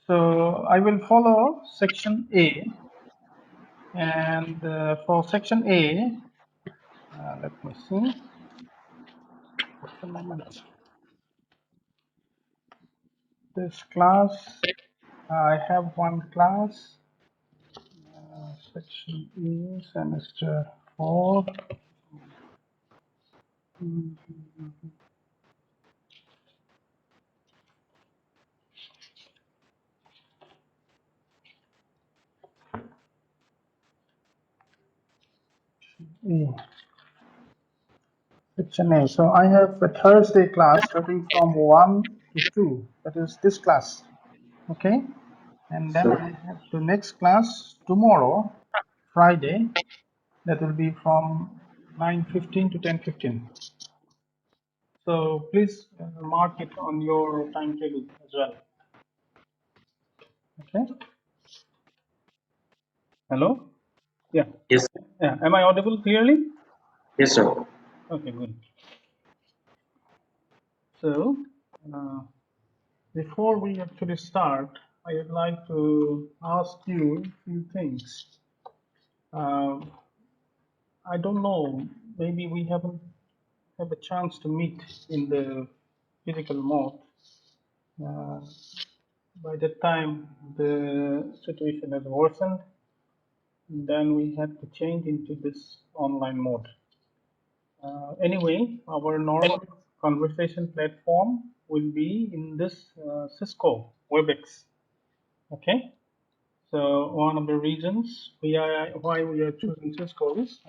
So I will follow section A, and for section A, let me see. Just a moment. This class, I have one class, section E, semester 4. E, section A. So I have a Thursday class starting from 1 to 2. That is this class. Okay. And then I have the next class tomorrow, Friday. That will be from 9:15 to 10:15. So please mark it on your timetable as well. Okay. Hello. Yeah. Yes, Yeah. Am I audible clearly? yes, sir. Okay. Good. So uh, before we actually start, I would like to ask you a few things. Uh, I don't know. Maybe we haven't have a chance to meet in the physical mode. Uh, by that time, the situation has worsened. Then we had to change into this online mode. Anyway, our normal conversation platform will be in this Cisco WebEx. Okay. So one of the reasons why we are choosing Cisco is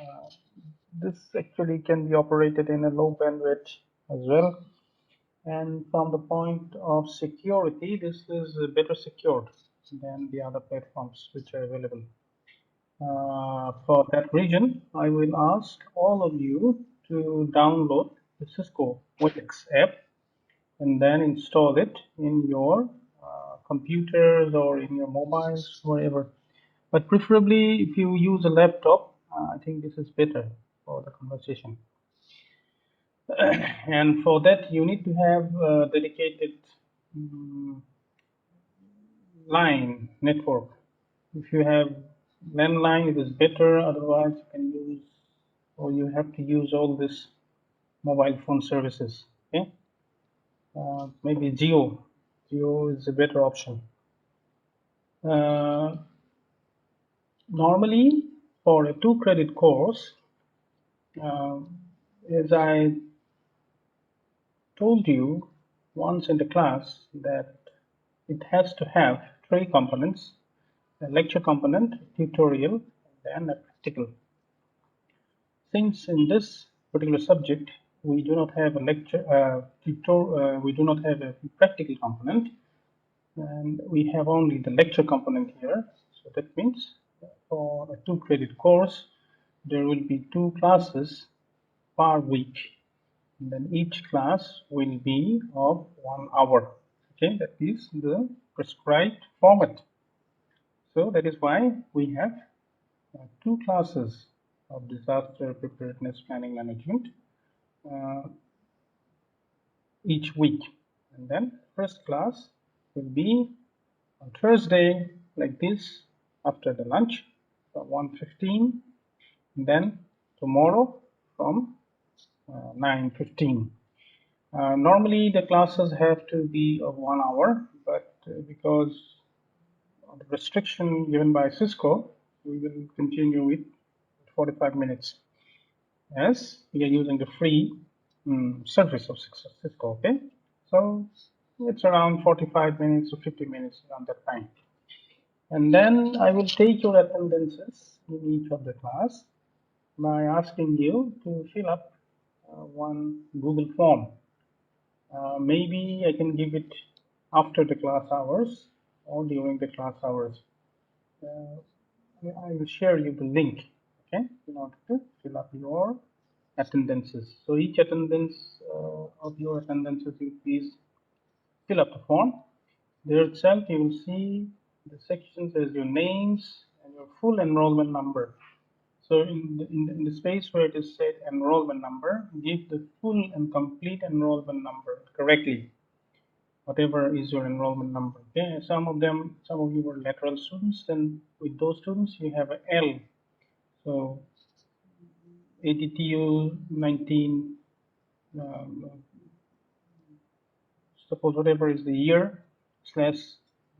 this actually can be operated in a low bandwidth as well. And from the point of security, this is better secured than the other platforms which are available. For that reason, I will ask all of you to download the Cisco WebEx app and then install it in your computers or in your mobiles, wherever. But preferably, if you use a laptop, I think this is better for the conversation. And for that, you need to have a dedicated um, line network. If you have landline, it is better. Otherwise, you can use or you have to use all this mobile phone services. Okay, maybe Geo. Geo is a better option. Uh, Normally, for a two-credit course, uh, as I told you once in the class, that it has to have three components: a lecture component, tutorial, and a practical. Since in this particular subject we do not have a we do not have a practical component, and we have only the lecture component here. So that means for a two-credit course, there will be two classes per week, and then each class will be of 1 hour. Okay, that is the prescribed format. So that is why we have two classes of disaster preparedness planning management uh, each week. And then first class will be on Thursday like this after the lunch from 1:15, and then tomorrow from 9:15. Normally the classes have to be of 1 hour, but because of the restriction given by Cisco, we will continue with 45 minutes as we are using the free service of Cisco. Okay, so it's around 45 minutes to 50 minutes around that time. And then I will take your attendances in each of the class by asking you to fill up one Google form. Maybe I can give it after the class hours or during the class hours. Uh, I will share you the link, okay, in order to fill up your attendances. So each attendance of your attendances, you please fill up the form. There itself, you will see the sections as your names and your full enrollment number. So in the space where it is said enrollment number, give the full and complete enrollment number correctly. whatever is your enrollment number. Okay, some of you were lateral students, then with those students you have a L. So ATTU 19, um, suppose whatever is the year slash,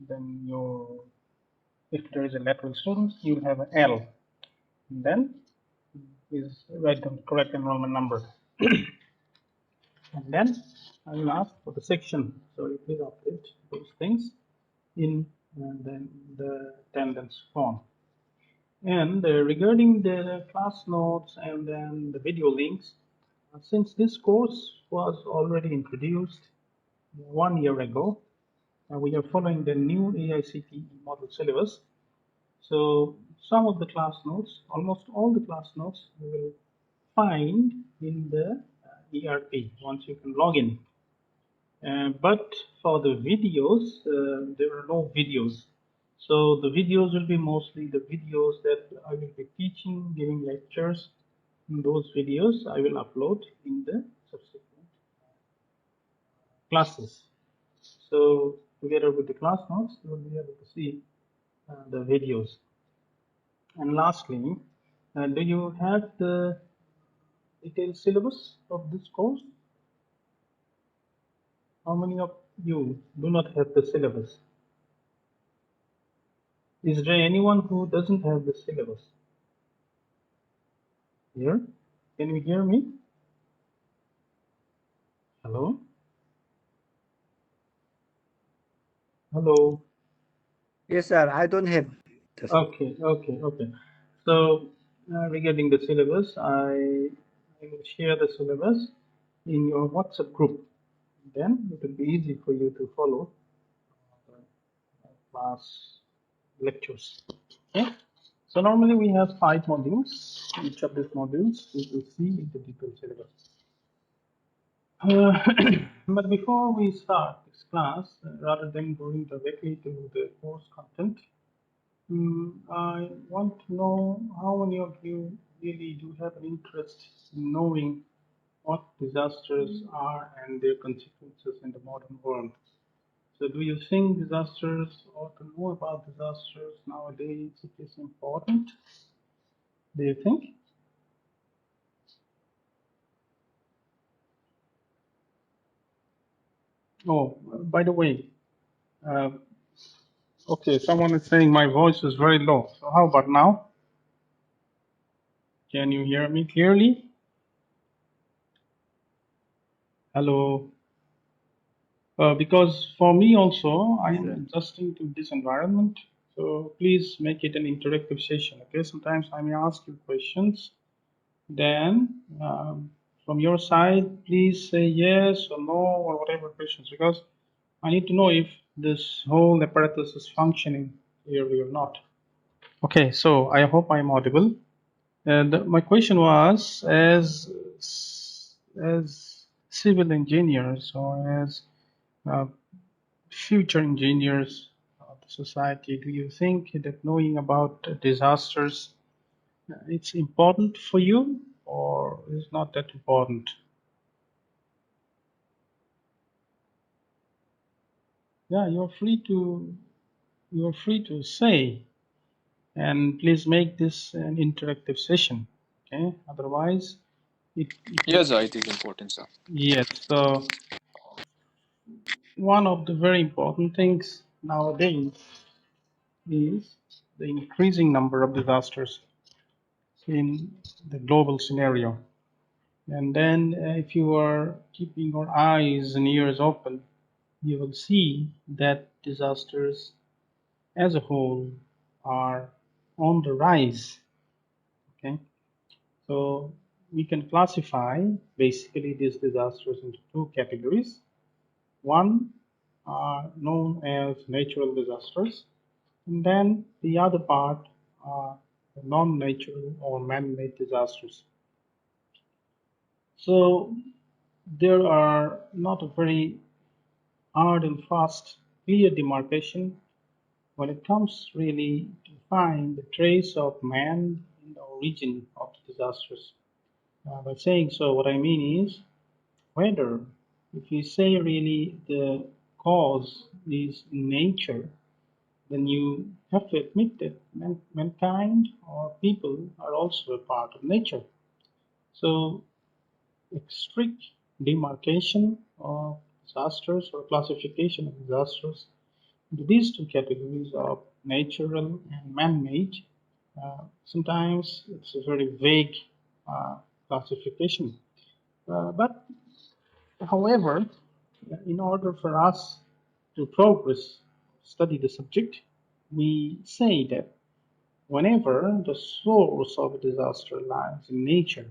then your, if there is a lateral student, you have an L. And then is write the correct enrollment number. And then I will ask for the section. So you please update those things in the attendance form. And regarding the class notes and then the video links, since this course was already introduced 1 year ago, we are following the new AICTE model syllabus. So some of the class notes, almost all the class notes, you will find in the ERP once you can log in. But for the videos, there are no videos. So the videos will be mostly the videos that I will be teaching, giving lectures. And those videos I will upload in the subsequent classes. So together with the class notes, you will be able to see the videos. And lastly, do you have the detailed syllabus of this course? How many of you do not have the syllabus? Is there anyone who doesn't have the syllabus? Here? Can you hear me? Hello? Hello? Yes, sir. I don't have this. Okay. So, regarding the syllabus, I will share the syllabus in your WhatsApp group. Then it will be easy for you to follow the class lectures. Okay? So normally we have 5 modules. Each of these modules you will see in the detailed syllabus. But before we start this class, rather than going directly to the course content, I want to know how many of you really do have an interest in knowing what disasters are and their consequences in the modern world. So, do you think disasters, or to know about disasters nowadays, it is important? Do you think? Oh, by the way, uh, okay, someone is saying my voice is very low. So, how about now? Can you hear me clearly? Hello. Because for me also, I am adjusting to this environment. So please make it an interactive session. Okay. Sometimes I may ask you questions. Then from your side, please say yes or no or whatever questions, because I need to know if this whole apparatus is functioning clearly or not. Okay. So I hope I'm audible. And my question was, as civil engineers or as uh, future engineers of the society, do you think that knowing about disasters, it's important for you, or is not that important? Yeah, you're free to say, and please make this an interactive session. Okay, otherwise it will. Yes, it is important, sir. Yes. So one of the very important things nowadays is the increasing number of disasters in the global scenario. And then, if you are keeping your eyes and ears open, you will see that disasters as a whole are on the rise. Okay, so we can classify basically these disasters into 2 categories. One are known as natural disasters, and then the other part are non-natural or man-made disasters. So there are not a very hard and fast, clear demarcation when it comes really to find the trace of man in the origin of the disasters. By saying so, what I mean is whether, if we say really the cause is in nature, then you have to admit that mankind or people are also a part of nature. So a strict demarcation of disasters or classification of disasters into these two categories of natural and man-made, sometimes it's a very vague classification. But however, in order for us to progress, study the subject, we say that whenever the source of a disaster lies in nature,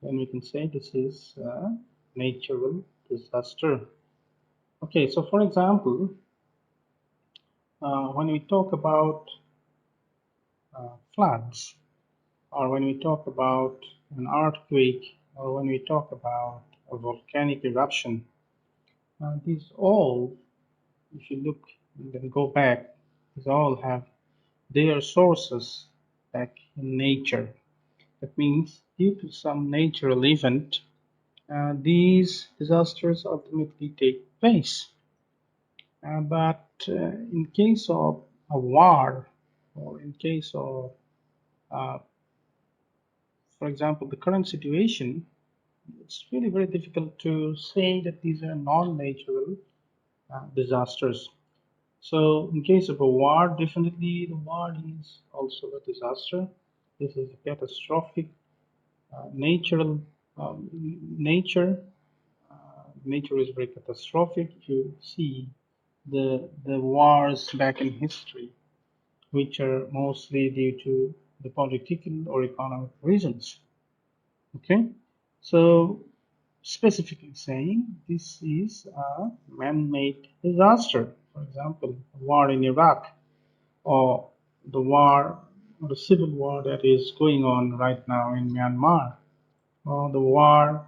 then we can say this is a natural disaster. Okay, so for example, when we talk about floods, or when we talk about an earthquake, or when we talk about a volcanic eruption, these all, if you look and then go back, these all have their sources back in nature. That means due to some natural event, these disasters ultimately take place. But in case of a war, or in case of, uh, for example, the current situation, it's really very difficult to say that these are non-natural disasters. So, in case of a war, definitely the war is also a disaster. This is a catastrophic natural nature. Nature is very catastrophic. You see the wars back in history, which are mostly due to the political or economic reasons. Okay, so specifically saying this is a man-made disaster. For example, a war in Iraq, or the war, or the civil war that is going on right now in Myanmar, or the war,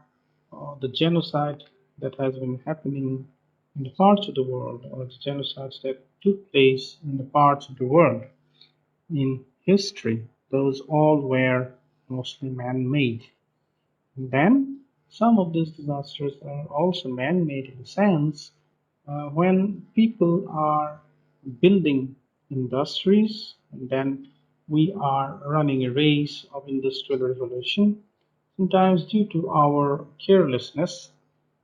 or the genocide that has been happening in the parts of the world, or the genocides that took place in the parts of the world in history. Those all were mostly man-made. Then some of these disasters are also man-made in the sense when people are building industries, and then we are running a race of industrial revolution. Sometimes due to our carelessness,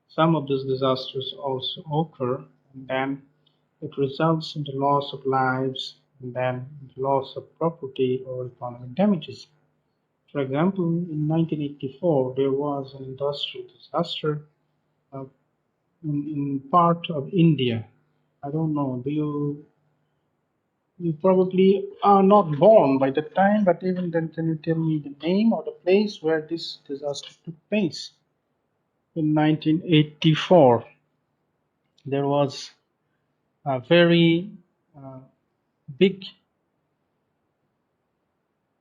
some of these disasters also occur, and then it results in the loss of lives, and then the loss of property or economic damages. For example, in 1984, there was an industrial disaster uh, in part of India. I don't know. Do you probably are not born by that time, but even then, can you tell me the name or the place where this disaster took place? In 1984, there was a very uh, big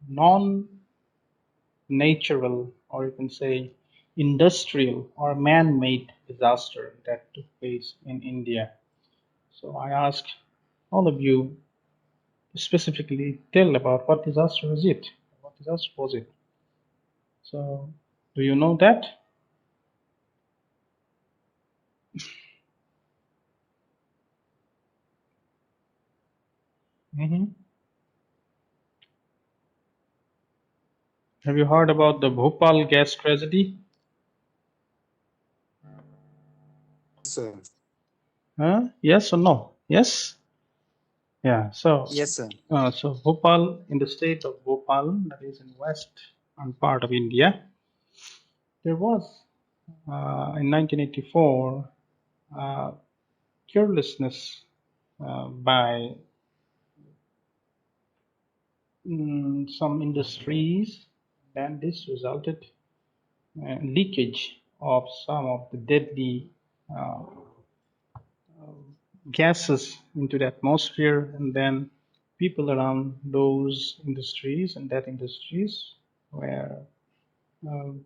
non-natural, or you can say industrial or man-made disaster that took place in India. So I ask all of you to specifically tell about what disaster is it? What disaster was it? So do you know that? Hmm. Have you heard about the Bhopal gas tragedy? Sir. Huh? Yes or no? Yes? Yeah. So, Yes, sir. so Bhopal, in the state of Bhopal, that is in western part of India, there was in 1984 uh, carelessness by some industries, then this resulted leakage of some of the deadly uh, gases into the atmosphere, and then people around those industries and that industries were um,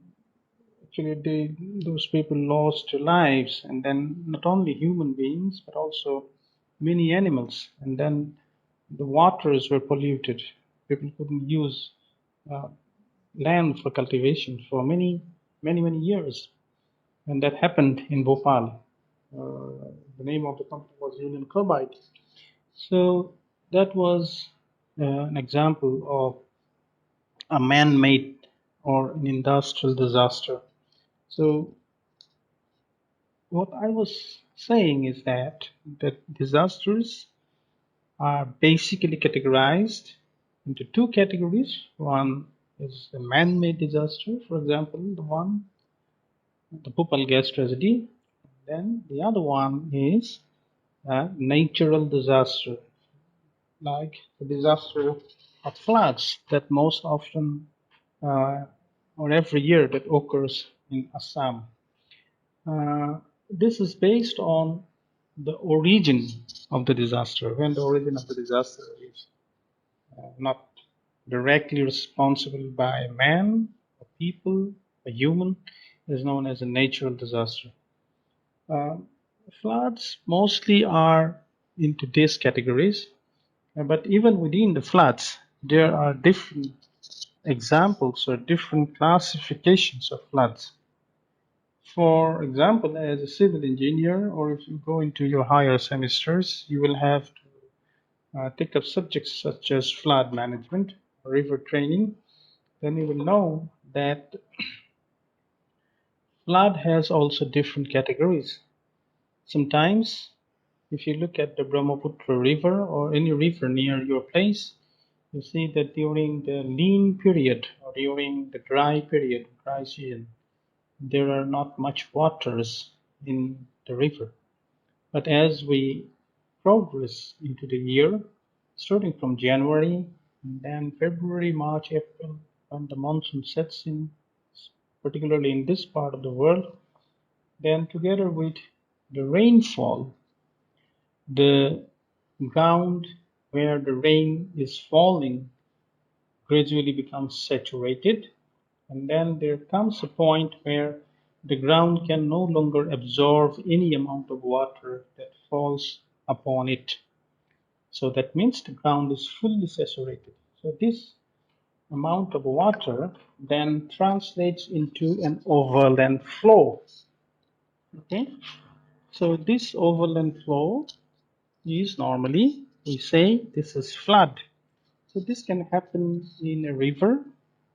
actually those people lost their lives, and then not only human beings but also many animals, and then the waters were polluted. People couldn't use uh, land for cultivation for many years, and that happened in Bhopal. The name of the company was Union Carbide. So that was an example of a man-made or an industrial disaster. So what I was saying is that disasters are basically categorized into two categories. One is a man-made disaster, for example, the Bhopal gas tragedy. Then the other one is a natural disaster, like the disaster of floods that most often or every year that occurs in Assam. Uh, this is based on the origin of the disaster, when the origin of the disaster is not directly responsible by man, a people, a human, is known as a natural disaster. Uh, Floods mostly are into these categories, but even within the floods, there are different examples or different classifications of floods. For example, as a civil engineer, or if you go into your higher semesters, you will have to take up subjects such as flood management, river training. Then you will know that flood has also different categories. Sometimes, if you look at the Brahmaputra River or any river near your place, you see that during the lean period or during the dry period, dry season, there are not much waters in the river. But as we progress into the year, starting from January, and then February, March, April, when the monsoon sets in, particularly in this part of the world, then together with the rainfall, the ground where the rain is falling gradually becomes saturated, and then there comes a point where the ground can no longer absorb any amount of water that falls upon it. So that means the ground is fully saturated. So this amount of water then translates into an overland flow. Okay, so this overland flow is normally we say this is flood. So this can happen in a river,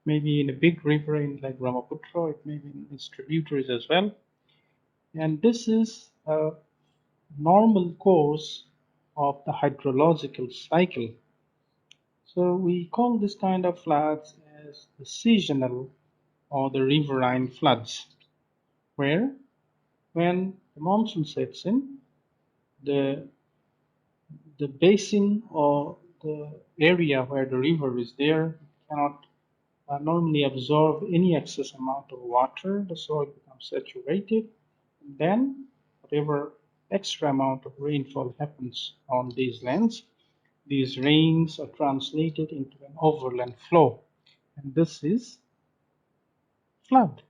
maybe in a big river in like Brahmaputra, it may be in its tributaries as well. And this is a normal course of the hydrological cycle. So we call this kind of floods as the seasonal or the riverine floods, where when the monsoon sets in, the the basin or the area where the river is there cannot normally absorb any excess amount of water. The soil becomes saturated, and then whatever extra amount of rainfall happens on these lands, these rains are translated into an overland flow, and this is flood.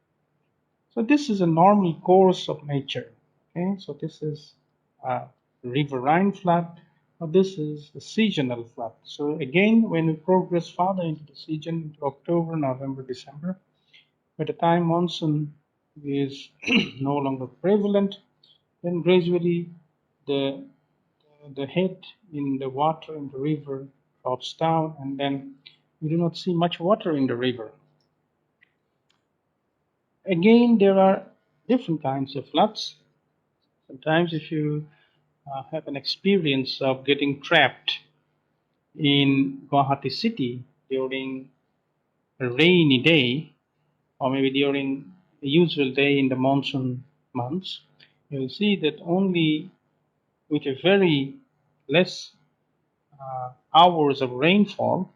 So this is a normal course of nature. Okay, so this is a riverine flood, or this is a seasonal flood. So again, when we progress further into the season, into October, November, December, by the time monsoon is no longer prevalent, then gradually the the head in the water in the river drops down, and then we do not see much water in the river. Again, there are different kinds of floods. Sometimes, if you have an experience of getting trapped in Guwahati city during a rainy day, or maybe during a usual day in the monsoon months, you'll see that only with a very less hours of rainfall,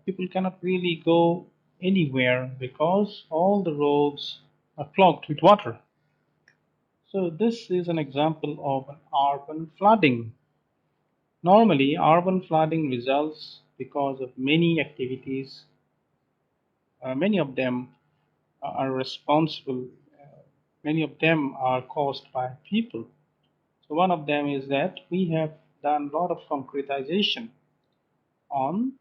people cannot really go anywhere because all the roads are clogged with water. So this is an example of an urban flooding. Normally, urban flooding results because of many activities. Many of them are responsible. Many of them are caused by people. So one of them is that we have done a lot of concretization on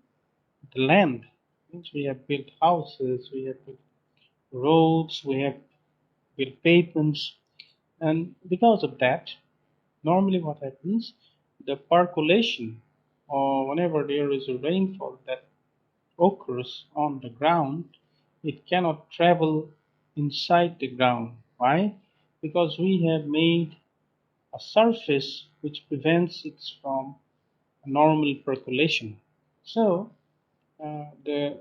the land. Means we have built houses, we have built roads, we have built pavements, and because of that, Normally, what happens, the percolation, or whenever there is a rainfall that occurs on the ground, it cannot travel inside the ground. Why? Because we have made a surface which prevents it from normal percolation. So the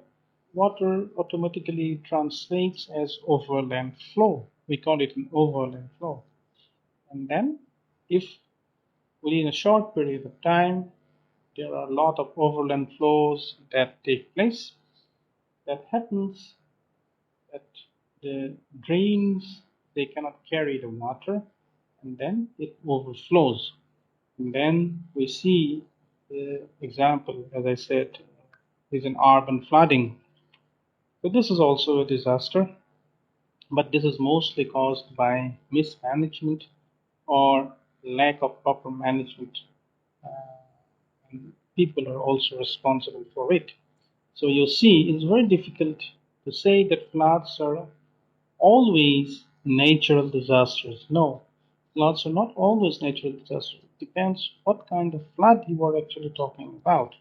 water automatically translates as overland flow. We call it an overland flow. And then, if within a short period of time there are a lot of overland flows that take place, that happens that the drains, they cannot carry the water, and then it overflows. And then we see the example, as I said, is an urban flooding. So this is also a disaster, but this is mostly caused by mismanagement or lack of proper management. Uh, and people are also responsible for it. So you see, it's very difficult to say that floods are always natural disasters. No, floods are not always natural disasters. It depends what kind of flood you are actually talking about.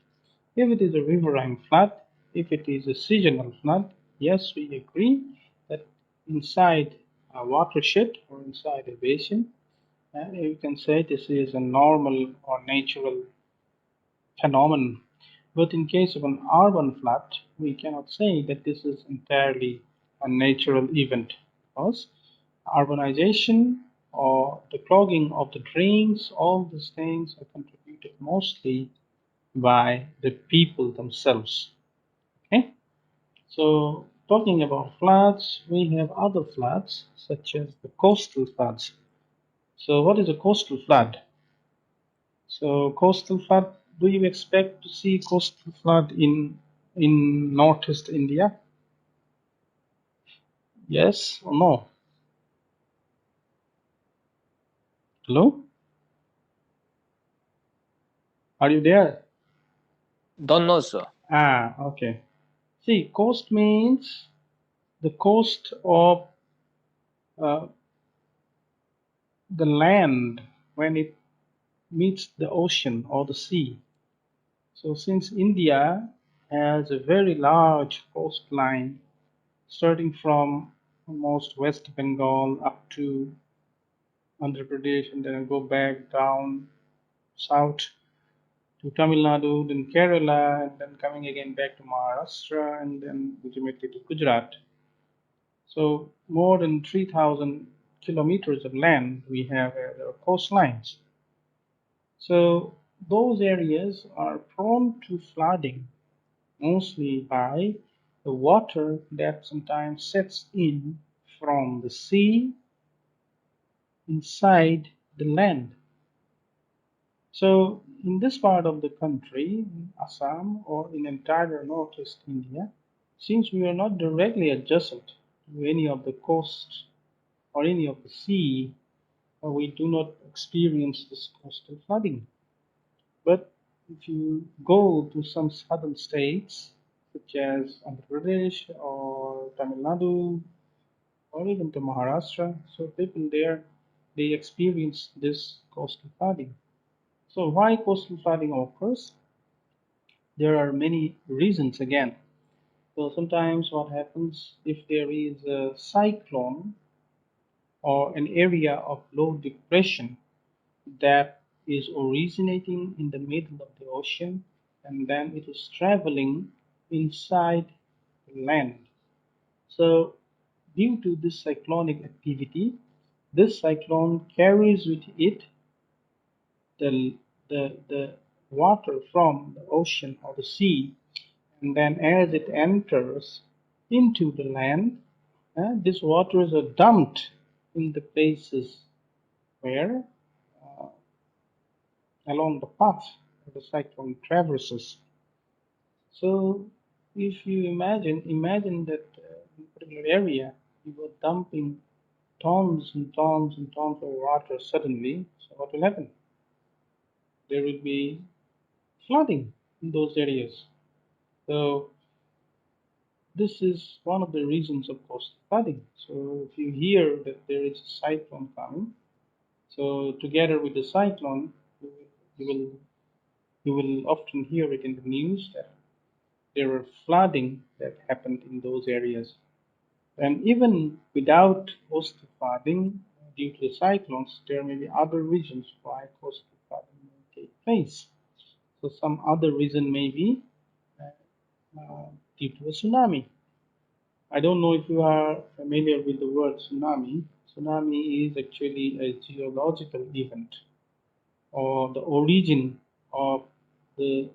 If it is a riverine flood, if it is a seasonal flood, yes, we agree that inside a watershed or inside a basin, you can say this is a normal or natural phenomenon. But in case of an urban flood, we cannot say that this is entirely a natural event because urbanization or the clogging of the drains, all these things are contributed mostly by the people themselves. Okay, so talking about floods, we have other floods such as the coastal floods. So, what is a coastal flood? So coastal flood, do you expect to see coastal flood in northeast India? Yes or no? Hello? Are you there? Don't know, sir. Ah, okay. See, coast means the coast of uh, the land when it meets the ocean or the sea. So since India has a very large coastline starting from almost West Bengal up to Andhra Pradesh and then go back down south to Tamil Nadu, then Kerala, and then coming again back to Maharashtra, and then ultimately to Gujarat. So more than 3,000 kilometers of land we have as our coastlines. So those areas are prone to flooding mostly by the water that sometimes sets in from the sea inside the land. So in this part of the country, in Assam or in entire northeast India, since we are not directly adjacent to any of the coasts or any of the sea, we do not experience this coastal flooding. But if you go to some southern states, such as Andhra Pradesh or Tamil Nadu or even to Maharashtra, so people there they experience this coastal flooding. So why coastal flooding occurs? There are many reasons again. So sometimes what happens if there is a cyclone or an area of low depression that is originating in the middle of the ocean and then it is traveling inside the land. So due to this cyclonic activity, this cyclone carries with it the, the water from the ocean or the sea, and then as it enters into the land, these waters are dumped in the places where along the path the cyclone traverses. So if you imagine that in a particular area you were dumping tons and tons and tons of water suddenly, so what will happen? There will be flooding in those areas. So this is one of the reasons of coastal flooding. So if you hear that there is a cyclone coming, So together with the cyclone, you will you will often hear it in the news that there were flooding that happened in those areas. And even without coastal flooding due to the cyclones, there may be other reasons why coastal flooding may take place. So some other reason may be due to a tsunami. I don't know if you are familiar with the word tsunami. Tsunami is actually a geological event or the origin of the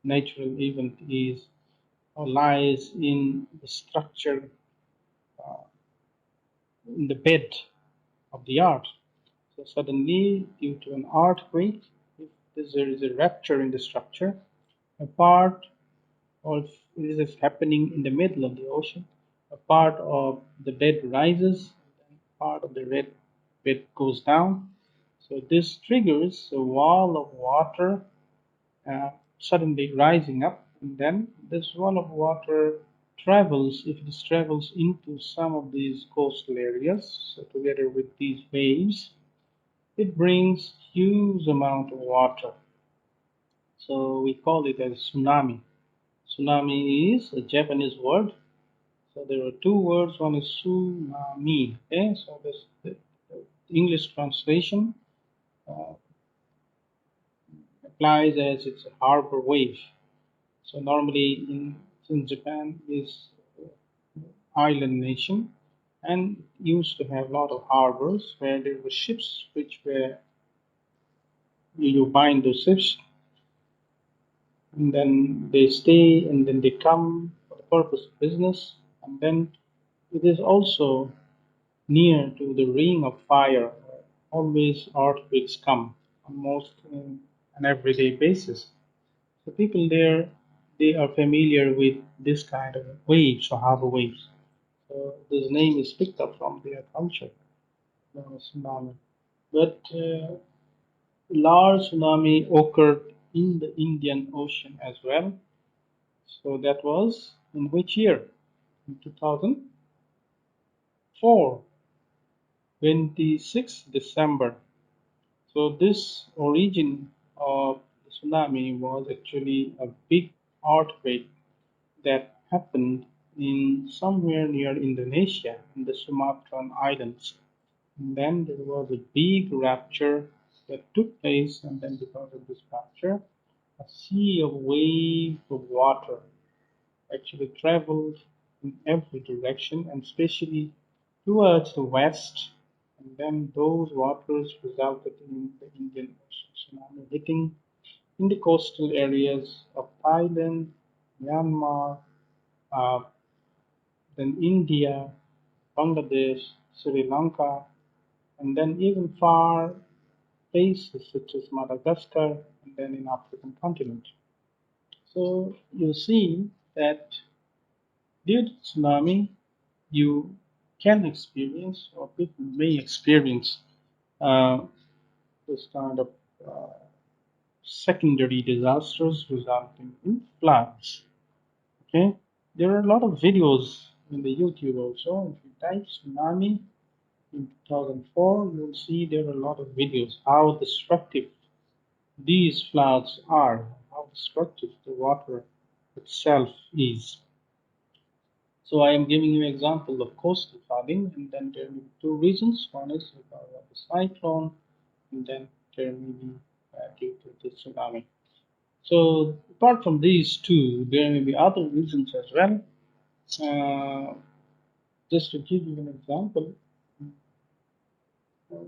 natural event is or lies in the structure in the bed of the earth. So suddenly, due to an earthquake, if there is a rupture in the structure, a part or this is happening in the middle of the ocean, a part of the bed rises, and part of the red bed goes down. So this triggers a wall of water uh, suddenly rising up, and then this wall of water travels, if it travels into some of these coastal areas, so together with these waves, it brings huge amount of water. So we call it as tsunami. Tsunami is a Japanese word. So there are two words. One is tsunami. Okay, so this the English translation uh, applies as it's a harbor wave. So normally in Japan is island nation and used to have a lot of harbors where there were ships which were you bind those ships and then they stay and then they come for the purpose of business and then it is also near to the ring of fire. Always earthquakes come almost in an everyday basis. So people there they are familiar with this kind of waves or harbor waves. So this name is picked up from their culture, tsunami. But large tsunami occurred in the Indian Ocean as well. So that was in which year? In 2004, 26 December. So this origin of the tsunami was actually a big earthquake that happened in somewhere near Indonesia in the Sumatran Islands. And then there was a big rupture that took place, and then because of this rupture, a sea of waves of water actually traveled in every direction and especially towards the west. And then those waters resulted in the Indian Ocean tsunami hitting in the coastal areas of Thailand, Myanmar, uh, then India, Bangladesh, Sri Lanka, and then even far places such as Madagascar and then in African continent. So you see that due to tsunami, you can experience or people may experience uh, this kind of uh, secondary disasters resulting in floods. Okay, there are a lot of videos in the YouTube also. If you type tsunami in 2004, you'll see there are a lot of videos how destructive these floods are, how destructive the water itself is. So I am giving you an example of coastal flooding, and then there may be two reasons. One is because of the cyclone, and then there may be due to the tsunami. So apart from these two, there may be other reasons as well. Uh, just to give you an example,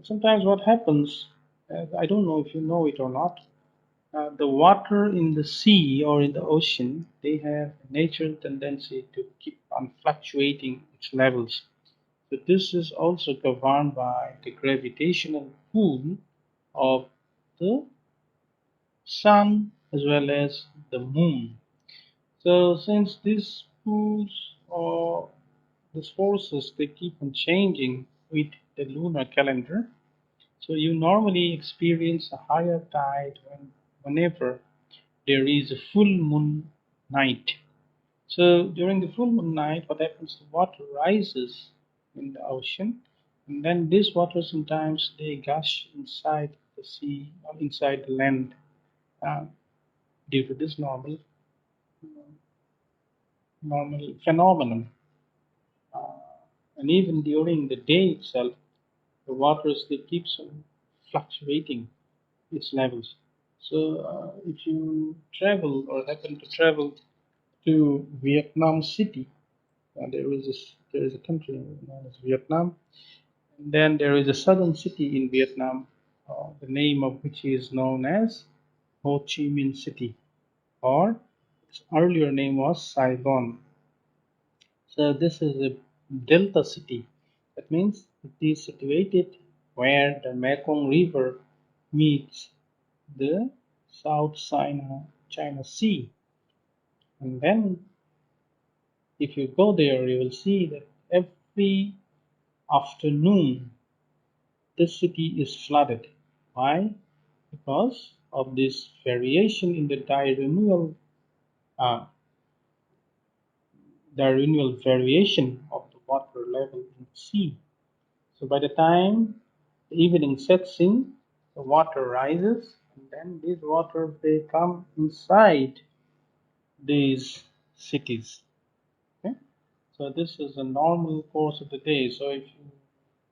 sometimes what happens, I don't know if you know it or not, the water in the sea or in the ocean, they have a natural tendency to keep on fluctuating its levels. So this is also governed by the gravitational pull of the sun as well as the moon. So since these pools or these forces they keep on changing with the lunar calendar, so you normally experience a higher tide whenever there is a full moon night. So during the full moon night, what happens? The water rises in the ocean, And then this water sometimes they gush inside the sea or inside the land uh, due to this normal phenomenon. Uh, and even during the day itself, the waters they keeps on fluctuating its levels. So if you travel or happen to travel to Vietnam City, there is a country known as Vietnam. And then there is a southern city in Vietnam, the name of which is known as Ho Chi Minh City, or its earlier name was Saigon. So this is a delta city. That means it is situated where the Mekong River meets the South China Sea. And then if you go there, you will see that every afternoon this city is flooded. Why? Because of this variation in the uh, diurnal variation of the water level in the sea. So by the time the evening sets in, the water rises, and then these waters they come inside these cities. Okay? So this is a normal course of the day. So if you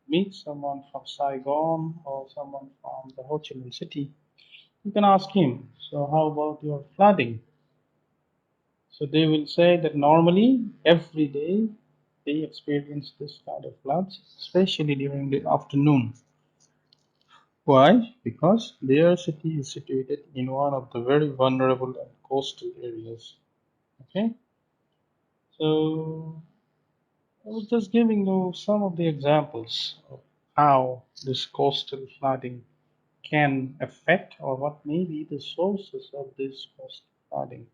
meet someone from Saigon or someone from the Ho Chi Minh City, you can ask him, so how about your flooding? So they will say that normally every day they experience this kind of floods, especially during the afternoon. Why? Because their city is situated in one of the very vulnerable and coastal areas. Okay, so I was just giving you some of the examples of how this coastal flooding can affect or what may be the sources of this coastal flooding.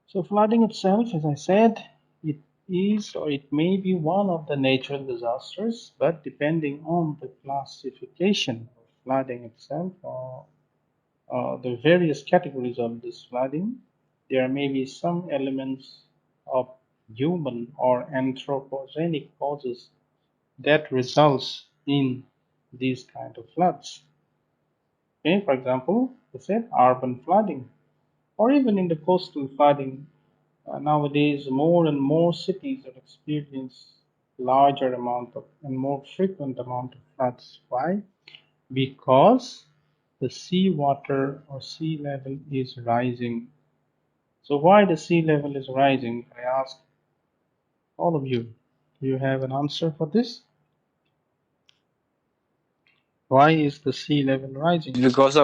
So flooding itself, as I said, it is or it may be one of the natural disasters, but depending on the classification of flooding itself or the various categories of this flooding, there may be some elements of human or anthropogenic causes that results in these kind of floods. Okay, for example, we said urban flooding, or even in the coastal flooding. Nowadays, more and more cities are experience larger amount of and more frequent amount of floods. Why? Because the seawater or sea level is rising. So why the sea level is rising? I ask all of you. Do you have an answer for this? Why is the sea level rising? Because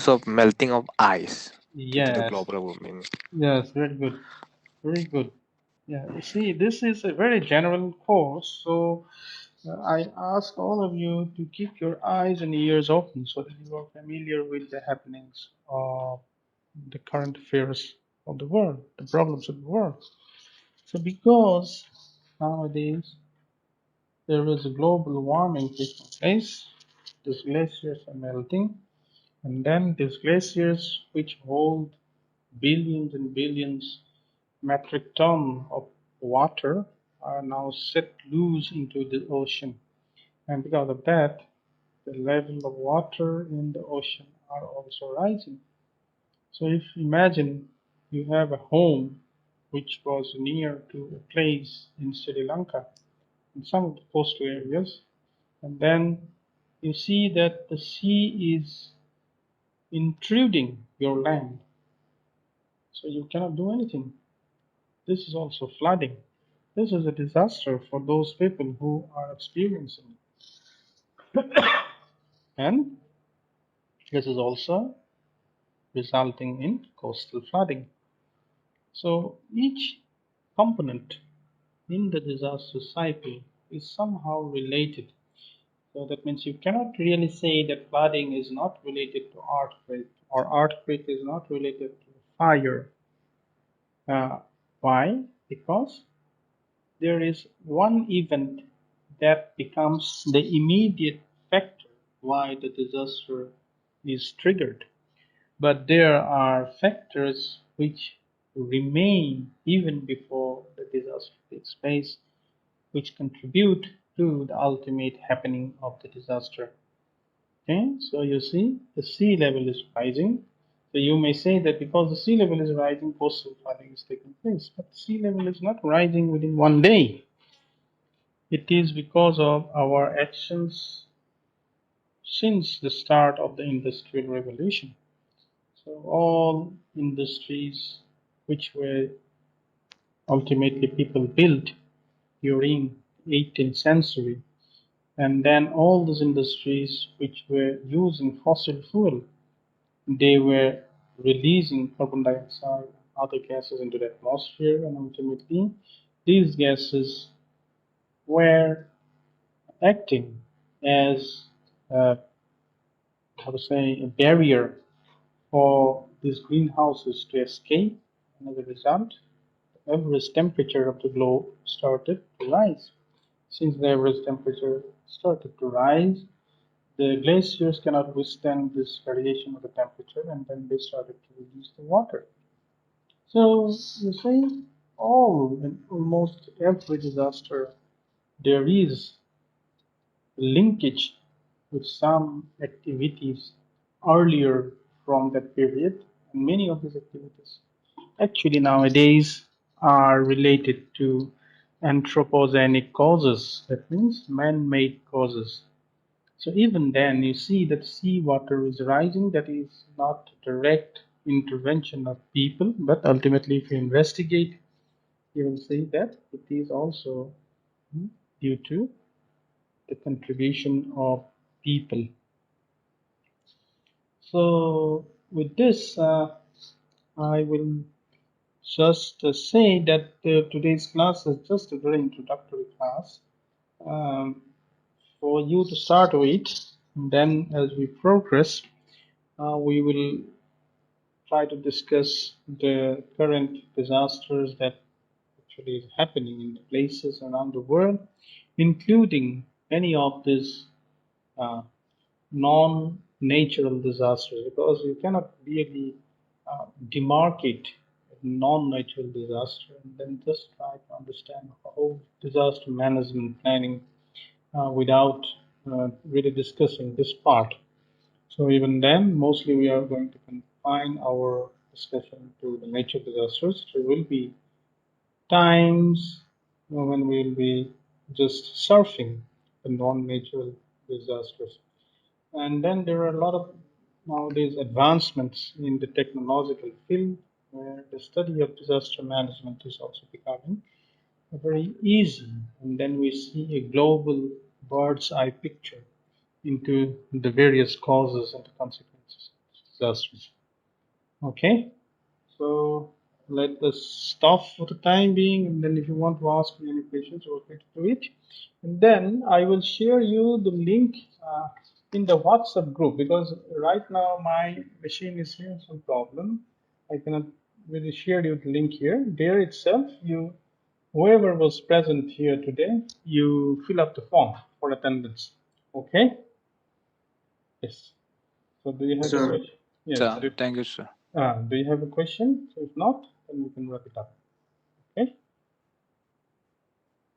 of melting of ice due to the Yes, global warming. yes, very good, very good. Yeah, you see, this is a very general course, so I ask all of you to keep your eyes and ears open so that you are familiar with the happenings of the current affairs of the world, the problems of the world. So, because nowadays there is a global warming taking place, these glaciers are melting, and then these glaciers, which hold billions and billions metric ton of water, are now set loose into the ocean. And because of that, the level of water in the ocean are also rising. So if you imagine you have a home which was near to a place in Sri Lanka, in some of the coastal areas, and then you see that the sea is intruding your land, so you cannot do anything. This is also flooding. This is a disaster for those people who are experiencing it. And this is also resulting in coastal flooding. So each component in the disaster cycle is somehow related. So that means you cannot really say that flooding is not related to earthquake or earthquake is not related to fire. Uh, why? Because there is one event that becomes the immediate factor why the disaster is triggered. But there are factors which remain even before the disaster takes place. which contribute to the ultimate happening of the disaster. Okay, so you see the sea level is rising. So you may say that because the sea level is rising, coastal flooding is taking place. But sea level is not rising within one day. It is because of our actions since the start of the Industrial Revolution. So all industries which were ultimately people built during 18th century, and then all those industries which were using fossil fuel, they were releasing carbon dioxide and other gases into the atmosphere, and ultimately these gases were acting as how to say a barrier for these greenhouses to escape, and as a result, the average temperature of the globe started to rise. Since the average temperature started to rise, the glaciers cannot withstand this variation of the temperature, and then they started to release the water. So you see, all in almost every disaster, there is linkage with some activities earlier from that period, and many of these activities actually nowadays are related to anthropogenic causes, that means man made causes. So even then, you see that seawater is rising. That is not direct intervention of people, but ultimately, if you investigate, you will see that it is also due to the contribution of people. So with this, I will just say that today's class is just a very introductory class um, for you to start with. And then, as we progress, we will try to discuss the current disasters that actually is happening in the places around the world, including many of these uh, non-natural disasters, because you cannot really demarcate a non-natural disaster and then just try to understand how disaster management planning without really discussing this part. So even then, mostly we are going to confine our discussion to the natural disasters. There will be times when we will be just surfing the non-natural disasters. And then there are a lot of nowadays advancements in the technological field where the study of disaster management is also becoming very easy. And then we see a global bird's eye picture into the various causes and the consequences of disasters. Okay, so let us stop for the time being, and then if you want to ask me any questions, you're free to do it. And then I will share you the link in the WhatsApp group, because right now my machine is having some problem. I cannot really share you the link here. There itself, you whoever was present here today, you fill up the form for attendance. Okay. Yes. So do you have a Sir. question? Yes. Sir, thank you, sir. Do you have a question? So if not, then we can wrap it up. Okay.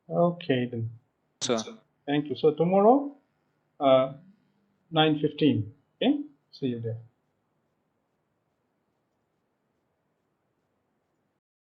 Okay then. Sir. Thank you. So tomorrow, 9:15. Okay. See you there.